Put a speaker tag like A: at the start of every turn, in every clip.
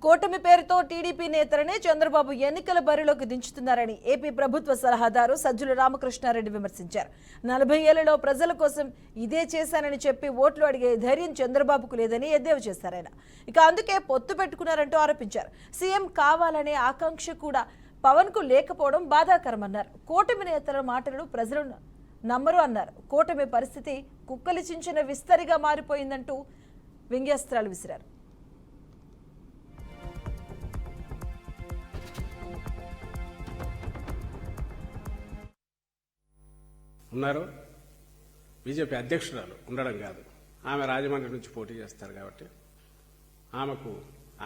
A: కూటమి పేరుతో టీడీపీ నేతలనే చంద్రబాబు ఎన్నికల బరిలోకి దించుతున్నారని ఏపీ ప్రభుత్వ సలహాదారు సజ్జల రామకృష్ణారెడ్డి విమర్శించారు. 40 ఏళ్లలో ప్రజల కోసం ఇదే చేశానని చెప్పి ఓట్లు అడిగే ధైర్యం చంద్రబాబుకు లేదని ఎద్దేవా చేశారు ఆయన. ఇక అందుకే పొత్తు పెట్టుకున్నారంటూ ఆరోపించారు. సీఎం కావాలనే ఆకాంక్ష కూడా పవన్ కు లేకపోవడం బాధాకరమన్నారు. కూటమి నేతల మాటలను ప్రజలు నమ్మరు అన్నారు. కూటమి పరిస్థితి కుక్కలి చించిన విస్తరిగా మారిపోయిందంటూ వ్యంగ్యాస్త్రాలు విసిరారు.
B: ఉన్నారు. బీజేపీ అధ్యక్షురాలు ఉండడం కాదు, ఆమె రాజమండ్రి నుంచి పోటీ చేస్తారు కాబట్టి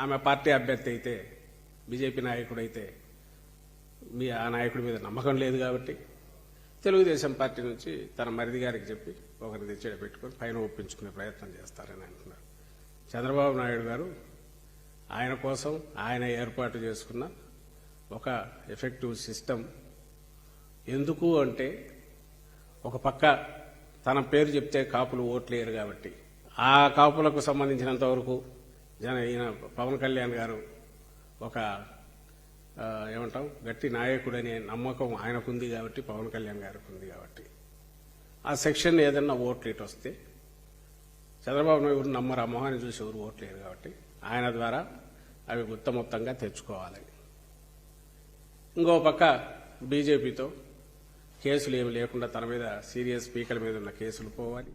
B: ఆమె పార్టీ అభ్యర్థి అయితే, బీజేపీ నాయకుడు అయితే ఆ నాయకుడి మీద నమ్మకం లేదు కాబట్టి తెలుగుదేశం పార్టీ నుంచి తన మరిది గారికి చెప్పి ఒకరిని తెచ్చేట పెట్టుకొని పైన ఒప్పించుకునే ప్రయత్నం చేస్తారని అంటున్నారు. చంద్రబాబు నాయుడు గారు ఆయన కోసం ఆయన ఏర్పాటు చేసుకున్న ఒక ఎఫెక్టివ్ సిస్టమ్. ఎందుకు అంటే, ఒక పక్క తన పేరు చెప్తే కాపులు ఓట్లేరు కాబట్టి ఆ కాపులకు సంబంధించినంత వరకు ఈయన పవన్ కళ్యాణ్ గారు ఒక గట్టి నాయకుడనే నమ్మకం ఆయనకుంది కాబట్టి, పవన్ కళ్యాణ్ గారికి ఉంది కాబట్టి ఆ సెక్షన్ ఏదన్నా ఓట్లు ఇటు వస్తే చంద్రబాబు నాయుడు నమ్మరు, ఆ మొహాన్ని చూసి ఎవరు ఓట్లేరు కాబట్టి ఆయన ద్వారా అవి మొత్తంగా తెచ్చుకోవాలి. ఇంకో పక్క బీజేపీతో కేసులు ఏమి లేకుండా తన మీద సీరియస్ పీకల మీద ఉన్న కేసులు పోవాలి.